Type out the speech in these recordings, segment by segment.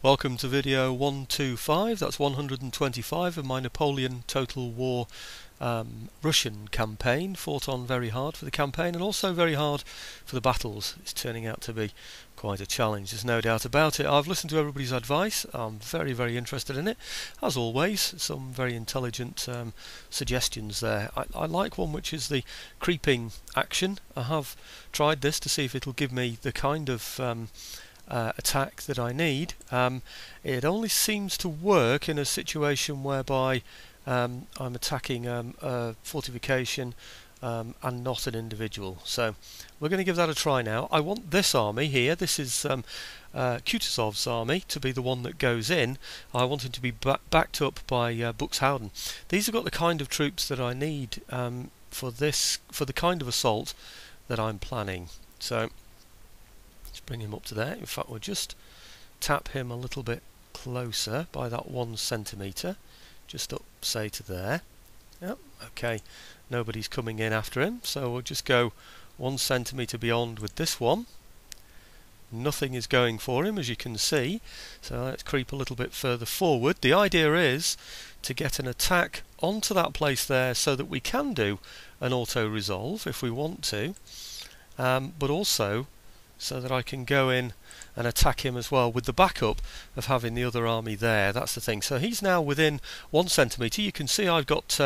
Welcome to video 125, that's 125 of my Napoleon Total War Russian campaign. Fought on very hard for the campaign and also very hard for the battles. It's turning out to be quite a challenge, there's no doubt about it. I've listened to everybody's advice, I'm very interested in it. As always, some very intelligent suggestions there. I like one which is the creeping action. I have tried this to see if it'll give me the kind of attack that I need. It only seems to work in a situation whereby I'm attacking a fortification and not an individual. So we're going to give that a try now. I want this army here, this is Kutuzov's army, to be the one that goes in. I want him to be backed up by Buxhowden. These have got the kind of troops that I need for the kind of assault that I'm planning. So bring him up to there. In fact, we'll just tap him a little bit closer by that 1 centimetre, just up, say, to there. Yep, okay, nobody's coming in after him, so we'll just go 1 centimetre beyond with this one. Nothing is going for him, as you can see, so let's creep a little bit further forward. The idea is to get an attack onto that place there so that we can do an auto-resolve if we want to, but also so that I can go in and attack him as well with the backup of having the other army there. That's the thing. So he's now within 1 centimetre. You can see I've got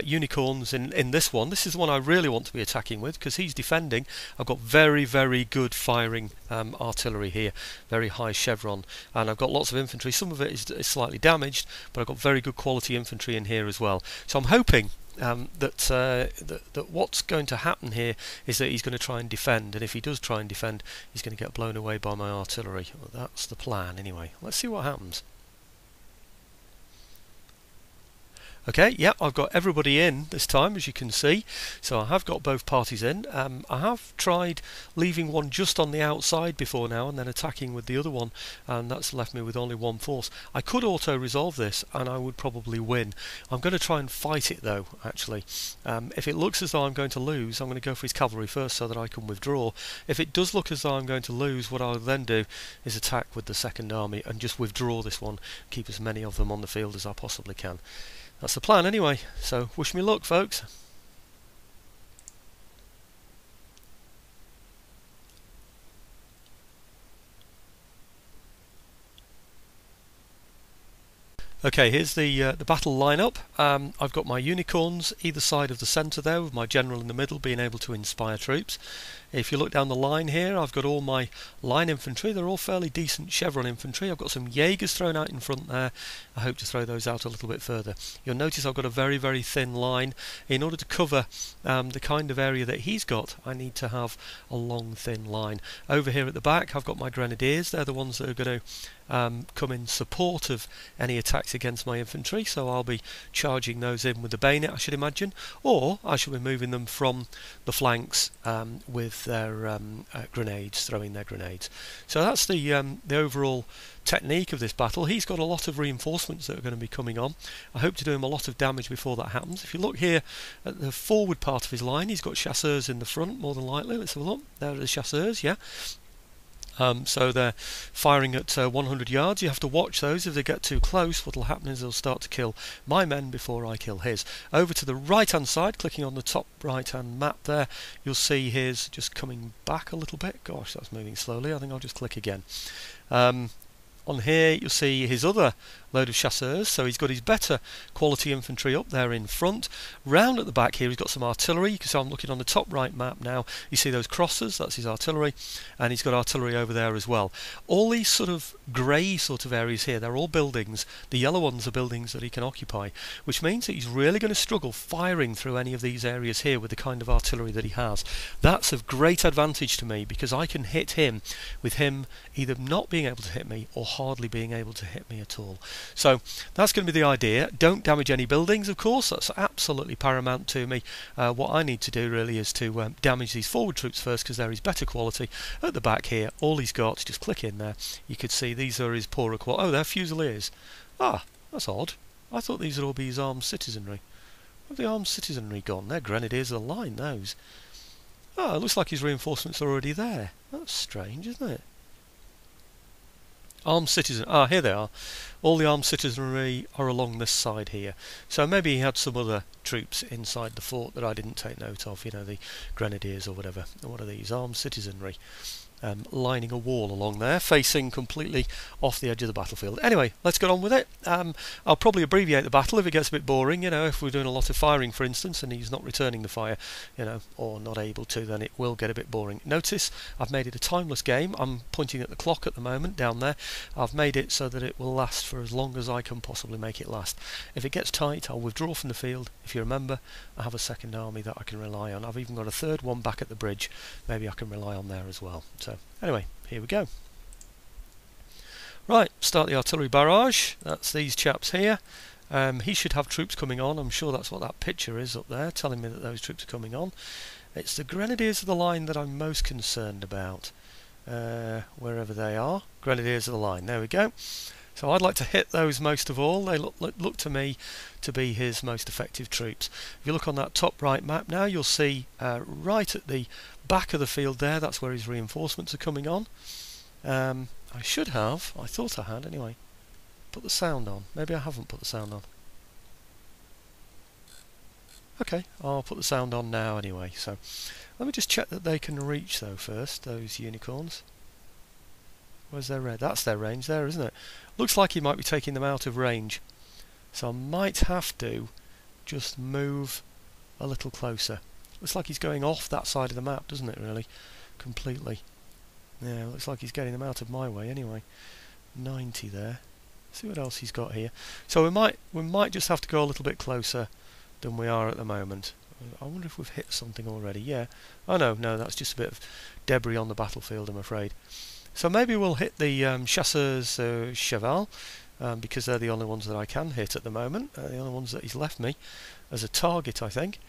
unicorns in this one. This is the one I really want to be attacking with because he's defending. I've got very good firing artillery here, very high chevron, and I've got lots of infantry. Some of it is slightly damaged, but I've got very good quality infantry in here as well. So I'm hoping that what's going to happen here is that he's going to try and defend, and if he does try and defend, he's going to get blown away by my artillery. Well, that's the plan anyway. Let's see what happens. Okay, yeah, I've got everybody in this time, as you can see, so I have got both parties in. I have tried leaving one just on the outside before now and then attacking with the other one, and that's left me with only one force. I could auto-resolve this and I would probably win. I'm going to try and fight it though, actually. If it looks as though I'm going to lose, I'm going to go for his cavalry first so that I can withdraw. If it does look as though I'm going to lose, what I'll then do is attack with the second army and just withdraw this one, keep as many of them on the field as I possibly can. That's the plan anyway, so wish me luck, folks. Okay, here's the battle lineup. I've got my unicorns either side of the centre there, with my general in the middle being able to inspire troops. If you look down the line here, I've got all my line infantry. They're all fairly decent chevron infantry. I've got some Jaegers thrown out in front there. I hope to throw those out a little bit further. You'll notice I've got a very thin line. In order to cover the kind of area that he's got, I need to have a long thin line. Over here at the back, I've got my grenadiers. They're the ones that are going to come in support of any attacks against my infantry, so I'll be charging those in with the bayonet, I should imagine, or I shall be moving them from the flanks with their grenades, throwing their grenades. So that's the overall technique of this battle. He's got a lot of reinforcements that are going to be coming on. I hope to do him a lot of damage before that happens. If you look here at the forward part of his line, he's got chasseurs in the front, more than likely. Let's have a look. There are the chasseurs, yeah. So they're firing at 100 yards. You have to watch those. If they get too close, what will happen is they'll start to kill my men before I kill his. Over to the right hand side, clicking on the top right hand map there, you'll see his just coming back a little bit. Gosh, that's moving slowly. I think I'll just click again. On here you'll see his other load of chasseurs, so he's got his better quality infantry up there in front. Round at the back here he's got some artillery. You can see I'm looking on the top right map now. You see those crossers, that's his artillery, and he's got artillery over there as well. All these sort of grey sort of areas here, they're all buildings. The yellow ones are buildings that he can occupy, which means that he's really going to struggle firing through any of these areas here with the kind of artillery that he has. That's of great advantage to me because I can hit him with him either not being able to hit me or hardly being able to hit me at all. So that's going to be the idea. Don't damage any buildings, of course. That's absolutely paramount to me. What I need to do really is to damage these forward troops first because they're his better quality. At the back here, all he's got, just click in there, you could see these are his poorer quality. Oh, they're Fusiliers. Ah, that's odd. I thought these would all be his armed citizenry. Where have the armed citizenry gone? They're grenadiers of the line, those. Oh, it looks like his reinforcements are already there. That's strange, isn't it? Armed citizen. Here they are. All the armed citizenry are along this side here. So maybe he had some other troops inside the fort that I didn't take note of. You know, the grenadiers or whatever. What are these? Armed citizenry. Lining a wall along there, facing completely off the edge of the battlefield. Anyway, let's get on with it. I'll probably abbreviate the battle if it gets a bit boring. You know, if we're doing a lot of firing, for instance, and he's not returning the fire, you know, or not able to, then it will get a bit boring. Notice I've made it a timeless game. I'm pointing at the clock at the moment down there. I've made it so that it will last for as long as I can possibly make it last. If it gets tight, I'll withdraw from the field. If you remember, I have a second army that I can rely on. I've even got a third one back at the bridge. Maybe I can rely on there as well. So anyway, here we go. Right, start the artillery barrage. That's these chaps here. He should have troops coming on. I'm sure that's what that picture is up there, telling me that those troops are coming on. It's the grenadiers of the line that I'm most concerned about. Wherever they are. Grenadiers of the line. There we go. So I'd like to hit those most of all. They look to me to be his most effective troops. If you look on that top right map now, you'll see right at the back of the field there, that's where his reinforcements are coming on. I should have, I thought I had anyway, put the sound on. Maybe I haven't put the sound on. Okay, I'll put the sound on now anyway. So let me just check that they can reach though first, those unicorns. Where's their red? That's their range there, isn't it? Looks like he might be taking them out of range. So I might have to just move a little closer. Looks like he's going off that side of the map, doesn't it, really? Completely. Yeah, looks like he's getting them out of my way anyway. 90 there. See what else he's got here. So we might just have to go a little bit closer than we are at the moment. I wonder if we've hit something already. Yeah. Oh no, that's just a bit of debris on the battlefield, I'm afraid. So maybe we'll hit the chasseurs cheval, because they're the only ones that I can hit at the moment. The only ones that he's left me as a target, I think.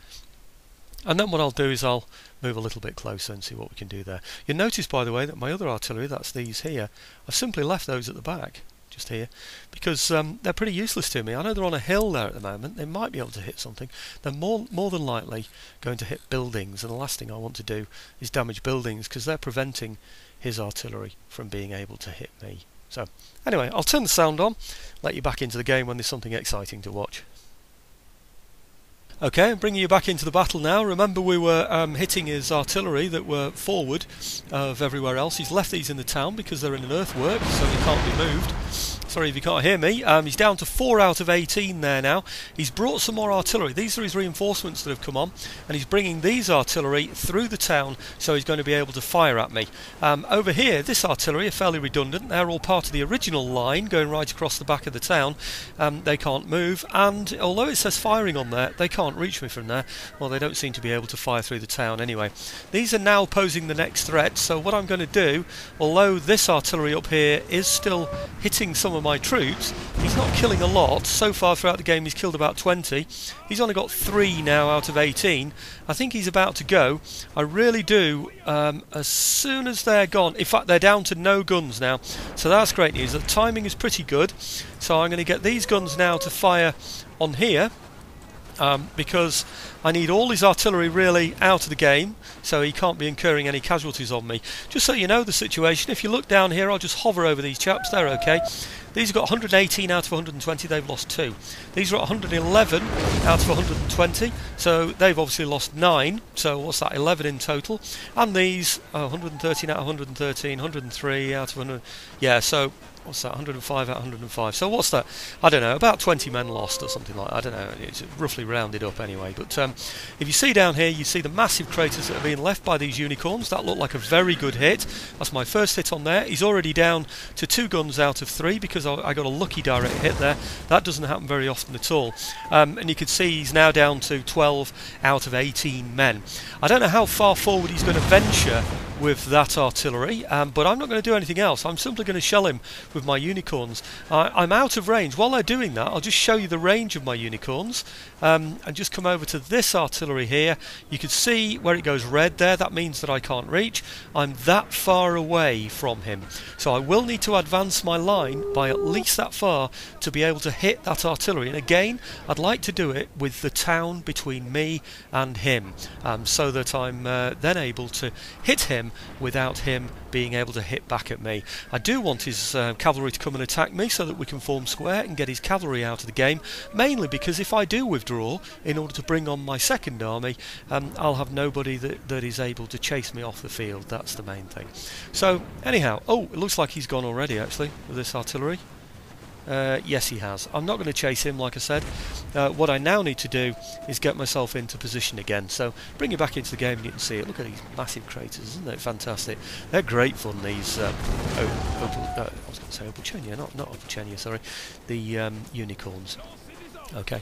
And then what I'll do is I'll move a little bit closer and see what we can do there. You'll notice, by the way, that my other artillery, that's these here, I've simply left those at the back, just here, because they're pretty useless to me. I know they're on a hill there at the moment. They might be able to hit something. They're more than likely going to hit buildings, and the last thing I want to do is damage buildings, because they're preventing his artillery from being able to hit me. So anyway, I'll turn the sound on, let you back into the game when there's something exciting to watch. Okay, I'm bringing you back into the battle now. Remember, we were hitting his artillery that were forward of everywhere else. He's left these in the town because they're in an earthwork, so they can't be moved. Sorry if you can't hear me. He's down to 4 out of 18 there now. He's brought some more artillery. These are his reinforcements that have come on, and he's bringing these artillery through the town, so he's going to be able to fire at me. Over here, this artillery are fairly redundant. They're all part of the original line going right across the back of the town. They can't move, and although it says firing on there, they can't reach me from there. Well, they don't seem to be able to fire through the town anyway. These are now posing the next threat, so what I'm going to do, although this artillery up here is still hitting some of my troops, he's not killing a lot. So far throughout the game he's killed about 20. He's only got 3 now out of 18. I think he's about to go. I really do. As soon as they're gone, in fact they're down to no guns now, so that's great news. The timing is pretty good, so I'm going to get these guns now to fire on here. Because I need all his artillery really out of the game, so he can't be incurring any casualties on me. Just so you know the situation, if you look down here, I'll just hover over these chaps, they're okay. These have got 118 out of 120, they've lost 2. These are at 111 out of 120, so they've obviously lost 9, so what's that, 11 in total. And these, 113 out of 113, 103 out of 100, yeah, so what's that, 105 out of 105. So what's that? I don't know, about 20 men lost or something like that. I don't know, it's roughly rounded up anyway. But if you see down here, you see the massive craters that have been left by these unicorns. That looked like a very good hit. That's my first hit on there. He's already down to 2 guns out of 3 because I got a lucky direct hit there. That doesn't happen very often at all. And you can see he's now down to 12 out of 18 men. I don't know how far forward he's going to venture with that artillery, but I'm not going to do anything else. I'm simply going to shell him with my unicorns. I'm out of range. While they're doing that, I'll just show you the range of my unicorns, and just come over to this artillery here. You can see where it goes red there. That means that I can't reach. I'm that far away from him, so I will need to advance my line by at least that far to be able to hit that artillery. And again, I'd like to do it with the town between me and him, so that I'm then able to hit him without him being able to hit back at me. I do want his cavalry to come and attack me so that we can form square and get his cavalry out of the game, mainly because if I do withdraw in order to bring on my second army, I'll have nobody that is able to chase me off the field. That's the main thing. So anyhow, oh, it looks like he's gone already actually with this artillery. Yes, he has. I'm not going to chase him, like I said. What I now need to do is get myself into position again. So bring it back into the game and you can see it. Look at these massive craters, isn't it fantastic? They're great fun, these I was going to say Opelchenia, not Opelchenia, sorry. The unicorns. Okay.